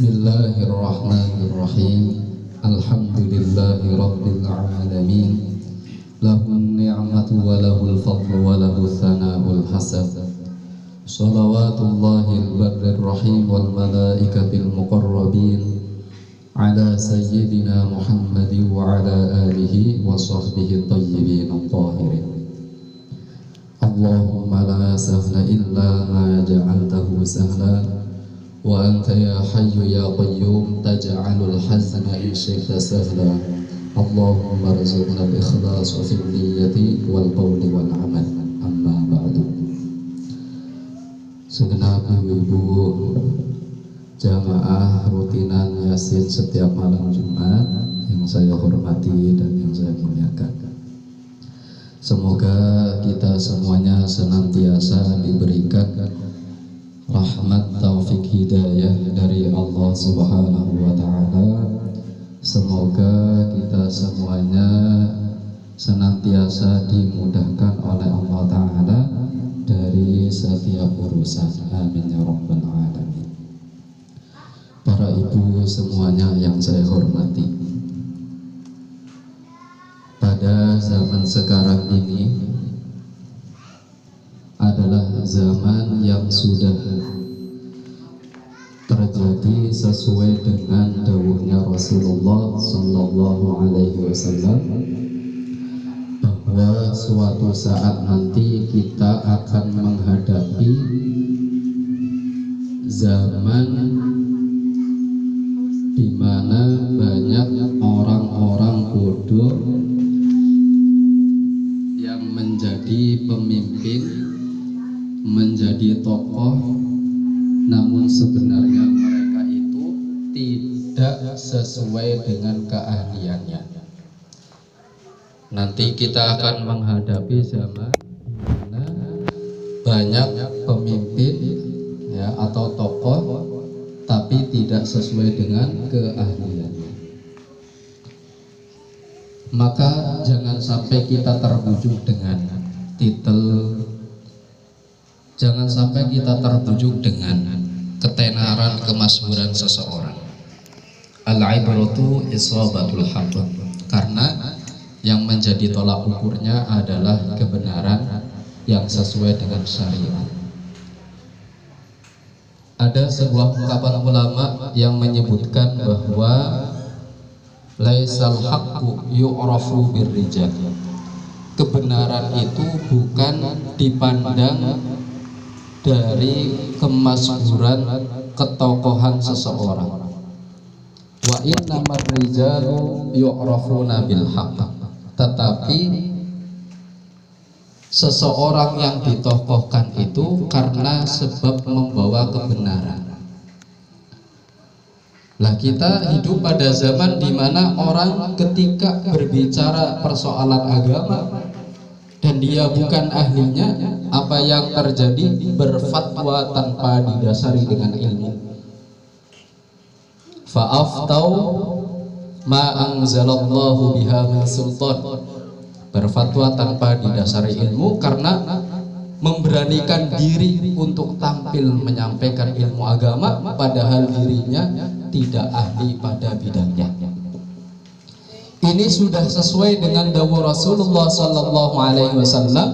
Bismillahirrahmanirrahim. Alhamdulillahi rabbil alamin. Lahun ni'matu wa lahul fadlu wa lahul thana'ul hasan. Salawatullahil barrir rahim wal malaikatil muqarrabin ala sayyidina Muhammadin wa ala alihi wa sahbihi tayyibin at-tahirin. Allahumma la sahla illa ma ja'altahu sahla wa anta ya hayyu ya qayyum taj'alul hazna in syi'ta sahla. Allahumma rzuqna al-ikhlas fil niyyati wal qawli wal amal. Amma ba'du. Segenap ibu-ibu jamaah rutinan Yasin setiap malam Jumat yang saya hormati dan yang saya muliakan. Semoga kita semuanya senantiasa diberikan rahmat, taufik, hidayah dari Allah Subhanahu wa Ta'ala. Semoga kita semuanya senantiasa dimudahkan oleh Allah Ta'ala dari setiap urusan. Amin ya rabbal alamin. Para ibu semuanya yang saya hormati, pada zaman sekarang ini adalah zaman yang sudah terjadi sesuai dengan dawuhnya Rasulullah Sallallahu Alaihi Wasallam, bahwa suatu saat nanti kita akan menghadapi zaman di mana banyak orang-orang bodoh yang menjadi pemimpin, menjadi tokoh, namun sebenarnya mereka itu tidak sesuai dengan keahliannya. Nanti kita akan menghadapi zaman di mana banyak pemimpin ya, atau tokoh tapi tidak sesuai dengan keahliannya. Maka jangan sampai kita terbujuk dengan titel, jangan sampai kita terbujuk dengan ketenaran kemasmuran seseorang. Al-ibratu isabatul haqq, karena yang menjadi tolak ukurnya adalah kebenaran yang sesuai dengan syariat. Ada sebuah ungkapan ulama yang menyebutkan bahwa laisal haqqu yu'rafu birrijal. Kebenaran itu bukan dipandang dari kemasmuran ketokohan seseorang. Wa innamar rijalu yu'rafuna bil haqq. Tetapi seseorang yang ditokohkan itu karena sebab membawa kebenaran. Lah kita hidup pada zaman di mana orang ketika berbicara persoalan agama dan dia bukan ahlinya, apa yang terjadi? Berfatwa tanpa didasari dengan ilmu. Fa'aftau ma anzalallahu biha min sultan. Berfatwa tanpa didasari ilmu karena memberanikan diri untuk tampil menyampaikan ilmu agama padahal dirinya tidak ahli pada bidangnya. Ini sudah sesuai dengan dawuh Rasulullah Sallallahu Alaihi Wasallam,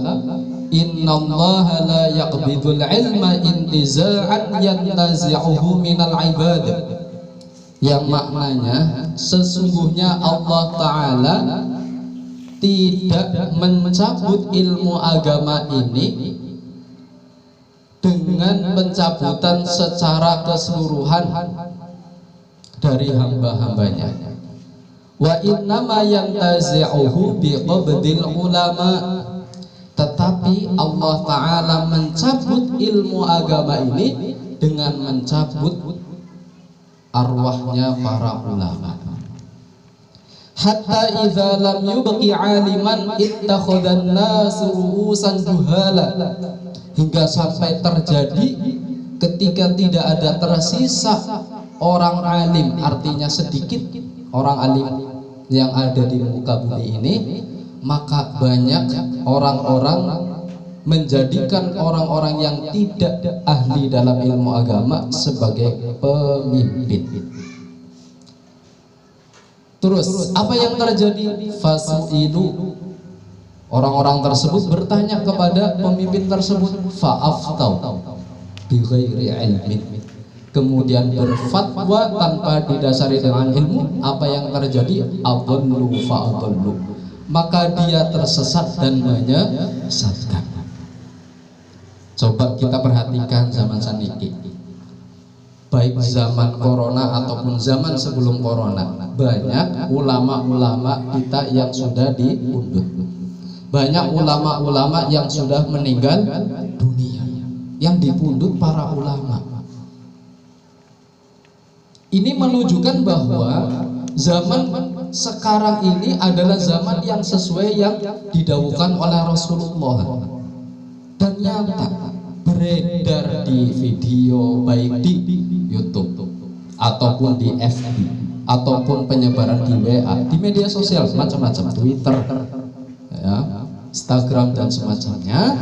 Innallaha la yaqbidul ilma intiza'an yantazi'uhu minal ibad. Yang maknanya sesungguhnya Allah Ta'ala tidak mencabut ilmu agama ini dengan pencabutan secara keseluruhan dari hamba-hambanya. Wa innama yantazi'uhu biqabdil ulama. Tetapi Allah Ta'ala mencabut ilmu agama ini dengan mencabut arwahnya para ulama. Hatta idza lam yubqi 'aliman ittakhadhan nasu ru'usan juhala. Hingga sampai terjadi ketika tidak ada tersisa orang alim, artinya sedikit orang alim yang ada di muka bumi ini, maka banyak orang-orang menjadikan orang-orang yang tidak ahli dalam ilmu agama sebagai pemimpin. Terus apa yang terjadi? Fasu'ilu, orang-orang tersebut bertanya kepada pemimpin tersebut, fa'aftau bighairi ilmin, kemudian berfatwa tanpa didasari dengan ilmu. Apa yang terjadi? Adallu fa'adallu, maka dia tersesat dan menyesatkan. Coba kita perhatikan zaman saniki, baik zaman corona ataupun zaman sebelum corona, banyak ulama-ulama kita yang sudah diundut, banyak ulama-ulama yang sudah meninggal dunia, yang dipundut para ulama. Ini menunjukkan bahwa zaman sekarang ini adalah zaman yang sesuai yang didhawuhkan oleh Rasulullah, dan nyata beredar di video, baik di YouTube ataupun di FB ataupun penyebaran di WA, di media sosial macam-macam, Twitter, ya, Instagram dan semacamnya.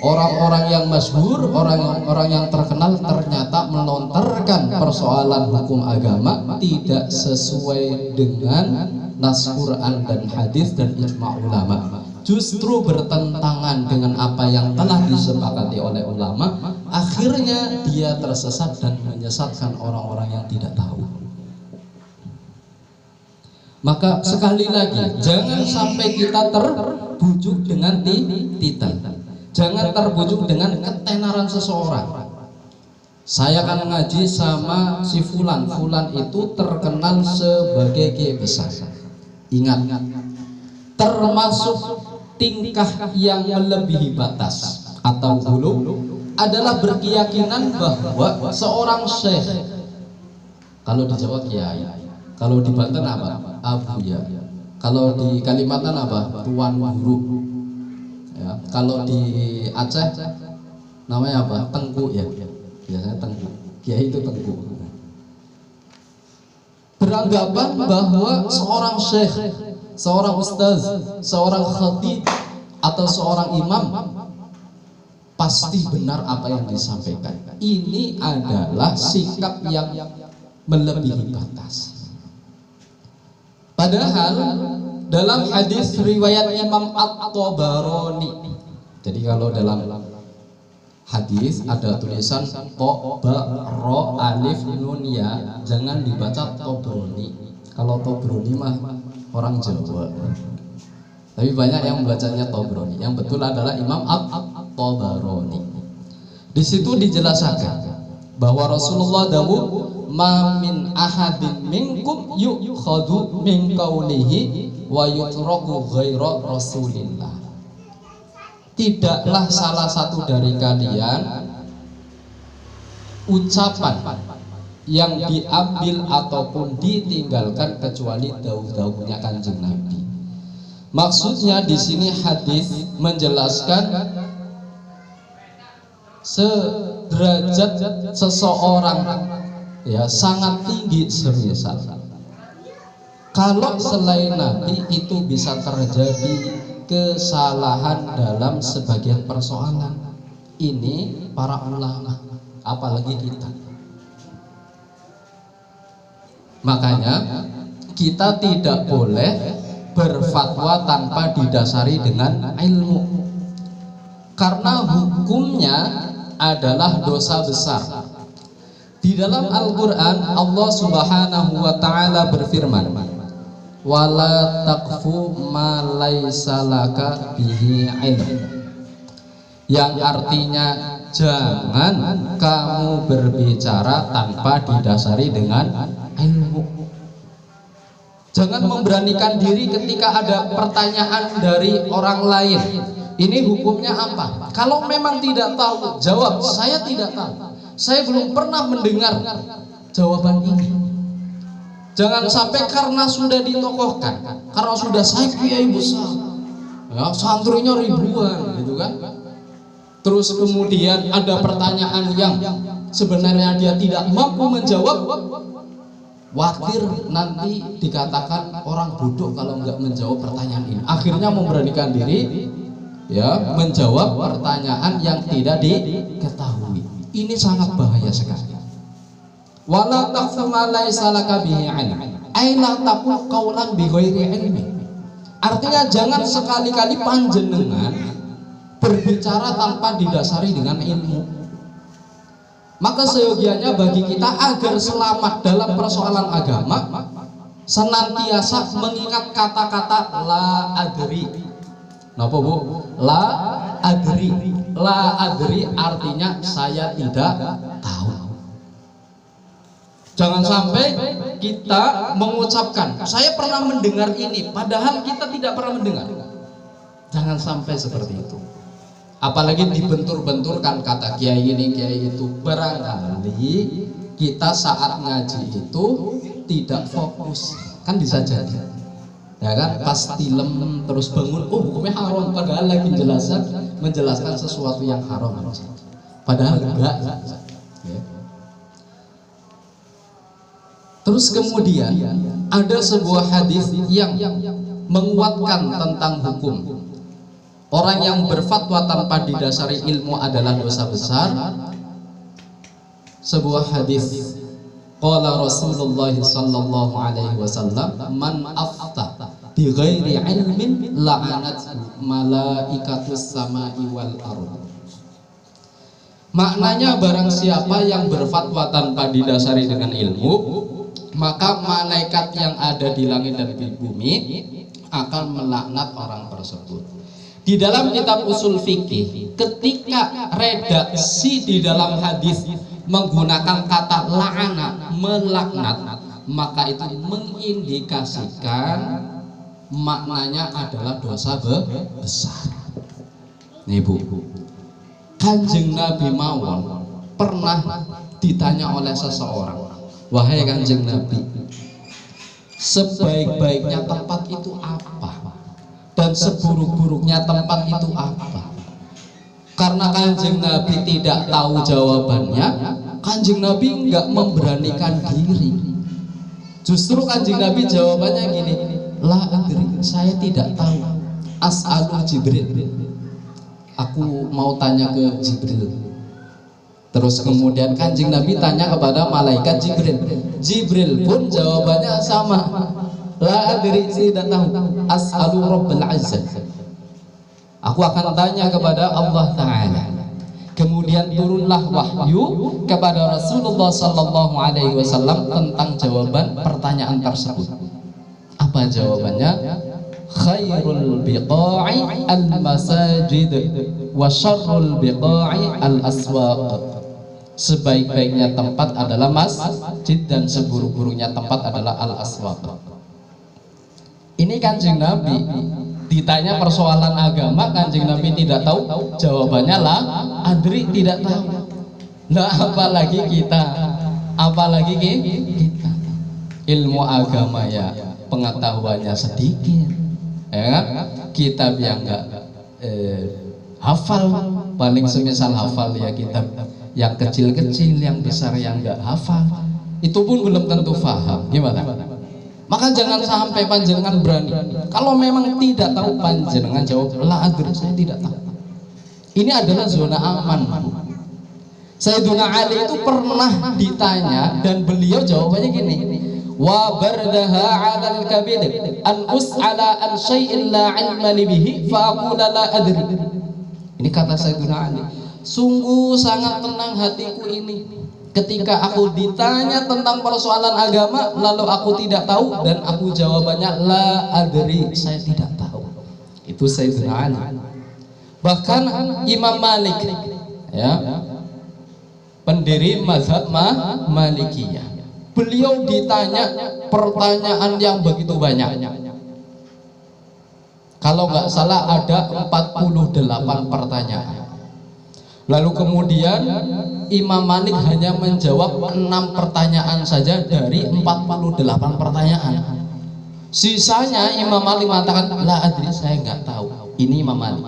Orang-orang yang masyhur, orang-orang yang terkenal ternyata melontarkan persoalan hukum agama tidak sesuai dengan nas Quran dan hadis dan ijma' ulama, justru bertentangan dengan apa yang telah disepakati oleh ulama. Akhirnya dia tersesat dan menyesatkan orang-orang yang tidak tahu. Maka sekali lagi, jangan sampai kita terbujuk dengan titel, jangan terbujuk dengan ketenaran seseorang. Saya akan ngaji sama si Fulan, Fulan itu terkenal sebagai kiai besar. Ingat, termasuk tingkah yang melebihi batas atau hulu adalah berkeyakinan bahwa seorang syekh, kalau di Jawa kiai, kalau di Banten apa? Abuya. Kalau di Kalimantan apa? Tuan guru. Ya, kalau di Aceh namanya apa? Tengku ya. Biasanya tengku. Kiai itu tengku. Beranggapan bahwa seorang syekh, seorang ustaz, seorang khatib atau seorang imam pasti benar apa yang disampaikan. Ini adalah sikap yang melebihi batas. Padahal dalam hadis riwayat Imam At-Tabarani, jadi kalau dalam hadis ada tulisan to ba ro alif nun ya, jangan dibaca Tobroni. Kalau Tobroni mah orang Jawa, tapi banyak yang membacanya Tobroni. Yang betul adalah Imam At-Tabarani. Di situ dijelaskan bahwa Rasulullah dawuh, ma min ahadin minkum yukhadu min qawlihi wa yutraku ghaira rasulillah. Tidaklah salah satu dari kalian ucapan yang diambil ataupun ditinggalkan kecuali dawuh-dawuhnya Kanjeng Nabi. Maksudnya di sini hadis menjelaskan sederajat seseorang ya sangat tinggi semisal kalau selain Nabi itu bisa terjadi kesalahan dalam sebagian persoalan. Ini para ulama, apalagi kita. Makanya kita tidak boleh berfatwa tanpa didasari dengan ilmu, karena hukumnya adalah dosa besar. Di dalam Al-Quran Allah Subhanahu wa ta'ala berfirman, wala taqfu ma laysa laka bihi ilm, yang artinya jangan kamu berbicara tanpa didasari dengan ilmu. Jangan memberanikan diri ketika ada pertanyaan dari orang lain. Ini hukumnya apa? Kalau memang tidak tahu, jawab saya tidak tahu, saya belum pernah mendengar jawaban ini. Jangan sampai karena sudah ditokohkan, karena sudah saya kiai besar, ya, santrinya ribuan, gitu kan. Terus kemudian ada pertanyaan yang sebenarnya dia tidak mampu menjawab, khawatir nanti dikatakan orang bodoh kalau nggak menjawab pertanyaan ini. Akhirnya memberanikan diri ya, menjawab pertanyaan yang tidak diketahui. Ini sangat bahaya sekali. Wala taqfu ma laysa laka bihi ilm. Ai la taqul qawlan bi ghairi ilmi. Artinya jangan sekali-kali panjenengan berbicara tanpa didasari dengan ilmu. Maka seyogianya bagi kita agar selamat dalam persoalan agama, senantiasa mengingat kata-kata la adri. Napa Bu? La adri. La adri artinya saya tidak tahu. Jangan sampai kita mengucapkan saya pernah mendengar ini, padahal kita tidak pernah mendengar. Jangan sampai seperti itu. Apalagi dibentur-benturkan kata kiai ini kiai itu. Barangkali kita saat ngaji itu tidak fokus, kan bisa jadi, ya kan, pas tilem terus bangun, oh hukumnya haram, padahal lagi menjelaskan sesuatu yang haram, padahal enggak ya. Terus kemudian ada sebuah hadis yang menguatkan tentang hukum. Orang yang berfatwa tanpa didasari ilmu adalah dosa besar. Sebuah hadis, qala Rasulullah sallallahu alaihi wasallam, man afta bi ghairi ilmin la'anat malaikatus samai wal ardh. Maknanya barang siapa yang berfatwa tanpa didasari dengan ilmu, maka malaikat yang ada di langit dan di bumi akan melaknat orang tersebut. Di dalam kitab usul fikih, ketika redaksi di dalam hadis menggunakan kata la'ana, melaknat, maka itu mengindikasikan maknanya adalah dosa besar. Nih Bu, Kanjeng Nabi mawon pernah ditanya oleh seseorang, wahai Kanjeng Nabi, sebaik-baiknya tempat itu apa? Dan seburuk-buruknya tempat itu apa? Karena Kanjeng Nabi tidak tahu jawabannya, Kanjeng Nabi enggak memberanikan diri. Justru Kanjeng Nabi jawabannya gini, la adri, saya tidak tahu. As'alu Jibril, aku mau tanya ke Jibril. Terus kemudian Kanjeng Nabi tanya kepada malaikat Jibril. Jibril pun jawabannya sama, la adri, saya tidak tahu. As'alu Rabbal Azza, aku akan tanya kepada Allah Ta'ala. Kemudian turunlah wahyu kepada Rasulullah Sallallahu Alaihi Wasallam tentang jawaban pertanyaan tersebut. Apa jawabannya? Khairul biqa'i al-masajid wa syarrul biqa'i al-aswaq. Sebaik-baiknya tempat adalah masjid dan seburuk-buruknya tempat adalah al-aswaq. Ini Kanjeng Nabi ditanya persoalan agama, Kanjeng Nabi tidak tahu jawabannya, lah adri, tidak tahu. Lah apalagi kita, apalagi kita ilmu agama ya pengetahuannya sedikit, ya kan? Kitab yang enggak hafal, paling semisal hafal ya kitab yang kecil-kecil, yang besar yang enggak hafal, itu pun belum tentu paham. Gimana? Maka jangan sampai panjenengan berani. Kalau memang tidak tahu, panjenengan jawab la adri, saya tidak tahu. Ini adalah zona aman. Sayyiduna Ali itu pernah ditanya dan beliau jawabannya gini, wa bardaha 'alal kabid an us'ala an syai'in la 'ilma li bihi fa aqula la adri. Ini kata Sayyiduna Ali, sungguh sangat tenang hatiku ini ketika aku ditanya tentang persoalan agama lalu aku tidak tahu dan aku jawabannya la adri, saya tidak tahu. Itu Sayyidina Ali. Bahkan Imam Malik, ya, pendiri mazhab Malikiyah, beliau ditanya pertanyaan yang begitu banyak. Kalau nggak salah ada 48 pertanyaan. Lalu kemudian Imam Malik hanya menjawab 6 pertanyaan saja dari 48 pertanyaan. Sisanya Imam Malik mengatakan la adri, saya nggak tahu. Ini Imam Malik.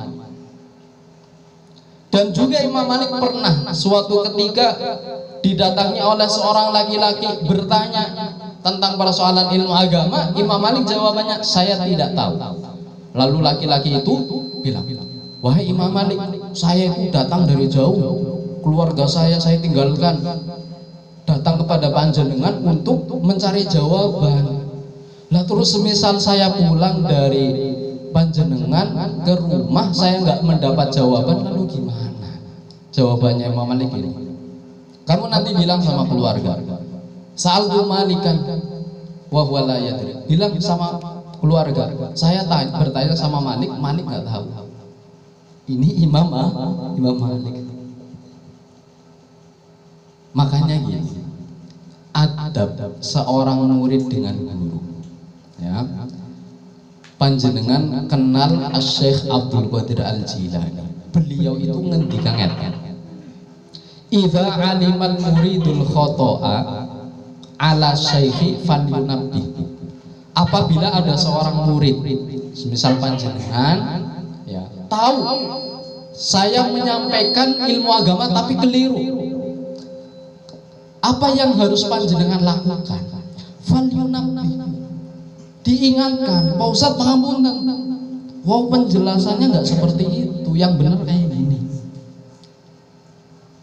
Dan juga Imam Malik pernah suatu ketika didatangi oleh seorang laki-laki bertanya tentang persoalan ilmu agama. Imam Malik jawabannya saya tidak tahu. Lalu laki-laki itu bilang, Wahai Imam Malik, saya itu datang dari jauh, keluarga saya tinggalkan, datang kepada panjenengan untuk mencari jawaban. Lah terus semisal saya pulang dari panjenengan ke rumah, saya nggak mendapat jawaban, lalu gimana? Jawabannya Imam Malik ini, kamu nanti bilang sama keluarga, sa'altu Malikan wa huwa la yadri. Bilang sama keluarga, saya bertanya sama Malik, Malik nggak tahu. Ini Imam Malik. Makanya gini, adab seorang murid dengan guru. Ya, panjenengan kenal Syekh Abdul Qadir Al-Jilani. Beliau itu ngendikan ngeten, idza alimal muridul khoto'a ala syekhi falyunabbih. Apabila ada seorang murid, misal panjenengan ya, tahu saya menyampaikan ilmu agama tapi keliru, apa yang harus panjenengan lakukan? Falyunabbih, diingatkan, Pak Ustadz pengampunan, wow penjelasannya nggak seperti itu, yang benar kayak gini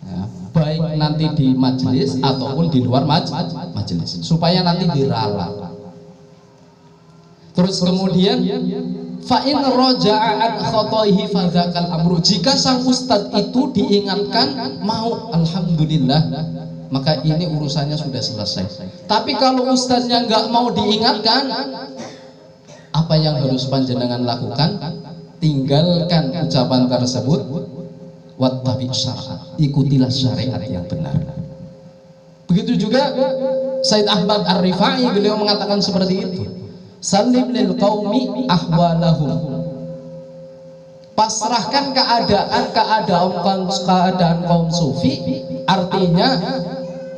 ya, baik nanti di majelis ataupun di luar majelis, supaya nanti diralat. Terus kemudian fa'in roja'a an khotoihi fadzakal amru, jika sang ustadz itu diingatkan mau, alhamdulillah, maka ini urusannya sudah selesai. Tapi kalau ustadznya nggak mau diingatkan, apa yang harus panjenengan lakukan? Tinggalkan ucapan tersebut, wattabi' syar'a, ikutilah syariat yang benar. Begitu juga Said Ahmad Ar-Rifai, beliau mengatakan seperti itu, salim lil qaumi ahwalahum, pasrahkan keadaan kaum sufi. Artinya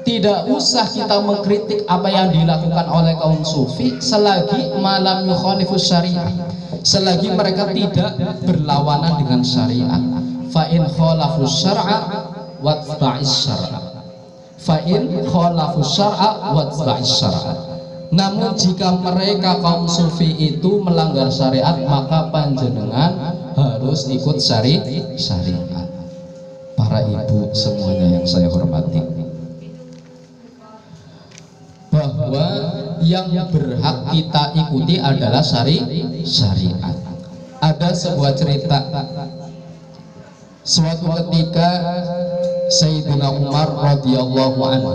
tidak usah kita mengkritik apa yang dilakukan oleh kaum sufi selagi malam yukhalifus syariah, selagi mereka tidak berlawanan dengan syariat. Fa in khalafus syar'a watba'is syar'a, fa in khalafus syar'a watba'is syar'a. Namun jika mereka kaum sufi itu melanggar syariat, maka panjenengan harus ikut syariat. Para ibu semuanya yang saya hormati, bahwa yang berhak kita ikuti adalah syariat. Ada sebuah cerita, suatu ketika Sayyidina Umar radhiyallahu anhu,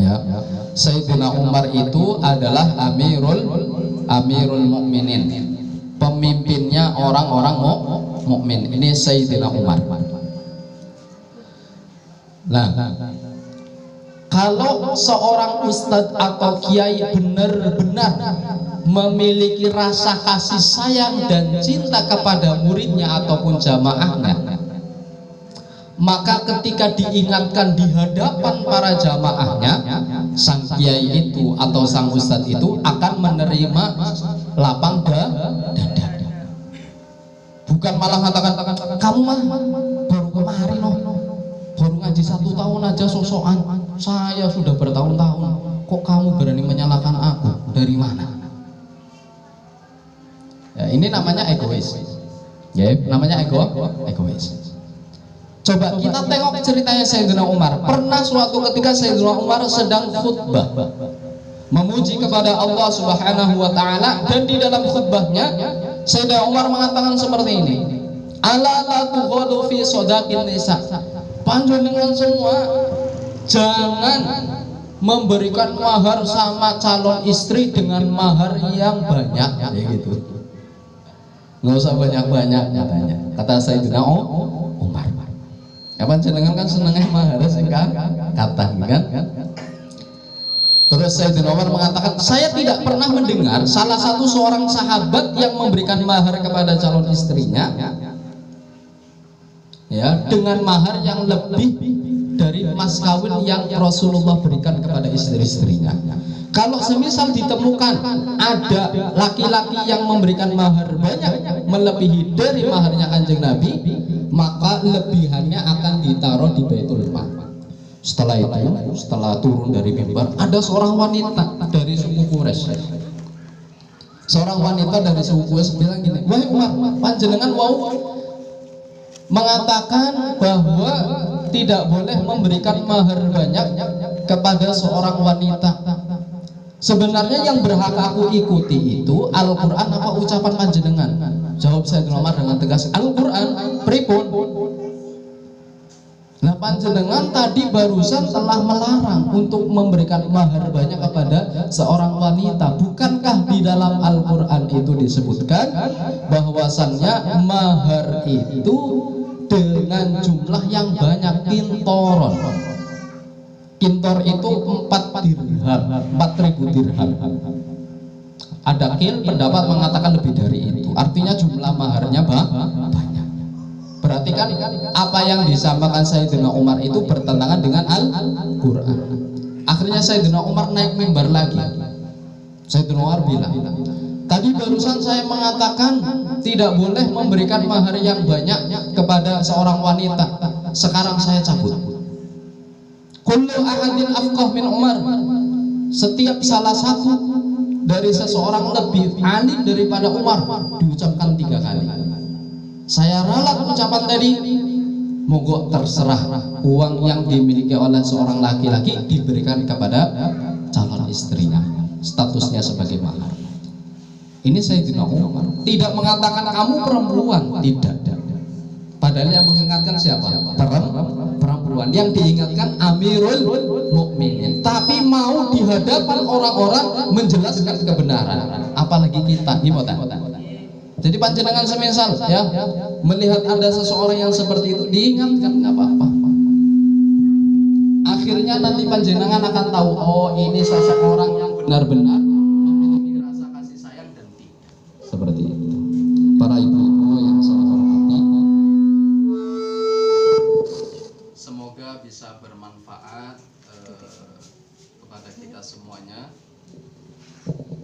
ya, Sayyidina Umar itu adalah Amirul Mukminin, pemimpinnya orang-orang mukmin. Ini Sayyidina Umar. Nah, kalau seorang ustadz atau kiai benar-benar memiliki rasa kasih sayang dan cinta kepada muridnya ataupun jamaahnya, maka ketika diingatkan di hadapan para jamaahnya, sang kiai itu atau sang ustadz itu akan menerima lapang dada. Bukan malah mengatakan, kamu mah baru kemarin loh, baru ngaji 1 tahun aja sosokan, saya sudah bertahun-tahun, kok kamu berani menyalahkan aku, dari mana? Ya, ini namanya egois. Ya, namanya egois. Coba kita tengok ceritanya Sayyidina Umar. Pernah suatu ketika Sayyidina Umar sedang khutbah memuji kepada Allah Subhanahu wa taala, dan di dalam khutbahnya Sayyidina Umar mengatakan seperti ini, ala la tughadu fi shadaqin nisa, panjenengan semua jangan memberikan mahar sama calon istri dengan mahar yang banyak, ya gitu. Nggak usah banyak-banyak katanya, kata Sayyidina Umar. Ya panjenengan kan senengnya mahar singkat kata kan. Terus Sayyidina Umar mengatakan, saya tidak pernah mendengar salah satu seorang sahabat yang memberikan mahar kepada calon istrinya ya dengan mahar yang lebih dari mas kawin yang Rasulullah berikan kepada istri-istrinya. Kalau semisal ditemukan ada laki-laki yang memberikan mahar banyak melebihi dari maharnya Kanjeng Nabi, maka lebihannya akan ditaruh di Baitul Mal. Setelah itu, setelah turun dari mimbar, ada seorang wanita dari suku Quraisy. Seorang wanita dari suku Quraisy bilang gini, wahai Umar, panjenengan mau mengatakan bahwa tidak boleh memberikan mahar banyak kepada seorang wanita. Sebenarnya yang berhak aku ikuti itu Al-Quran apa ucapan panjenengan? Jawab Sayyidina Umar dengan tegas, Al-Quran. Pripun? Nah, panjenengan tadi barusan telah melarang untuk memberikan mahar banyak kepada seorang wanita. Bukankah di dalam Al-Quran itu disebutkan bahwasannya mahar itu dengan jumlah yang banyak, kintoron. Kintor itu 4 dirham, 4.000 dirham. Ada pendapat mengatakan lebih dari itu. Artinya jumlah maharnya banyak. Berarti kan apa yang disampaikan Sayyidina Umar itu bertentangan dengan Al-Quran. Akhirnya Sayyidina Umar naik mimbar lagi. Sayyidina Umar bilang, tadi barusan saya mengatakan tidak boleh memberikan mahar yang banyak kepada seorang wanita. Sekarang saya cabut. Kullu ahadin afqah min Umar. Setiap salah satu dari seseorang lebih alim daripada Umar diucapkan 3 kali. Saya ralat ucapan tadi. Mogok terserah, uang yang dimiliki oleh seorang laki-laki diberikan kepada calon istrinya, statusnya sebagai mahar. Ini Sayyidina Umar tidak mengatakan kamu perempuan, tidak. Padahal yang mengingatkan siapa? Perempuan. Yang diingatkan Amirul Mukminin. Tapi mau di hadapan orang-orang menjelaskan kebenaran. Apalagi kita, gimana? Jadi panjenengan semisal ya melihat ada seseorang yang seperti itu, diingatkan nggak apa-apa. Akhirnya nanti panjenengan akan tahu, oh ini seseorang yang benar-benar memiliki rasa kasih sayang dan tidak. Seperti itu. Para ibu-ibu yang saya hormati, semoga bisa bermanfaat kepada kita semuanya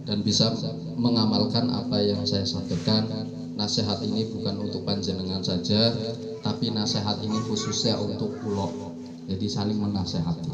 dan bisa mengamalkan apa yang saya sampaikan. Nasihat ini bukan untuk panjenengan saja, tapi nasihat ini khususnya untuk pulau. Jadi saling menasehati.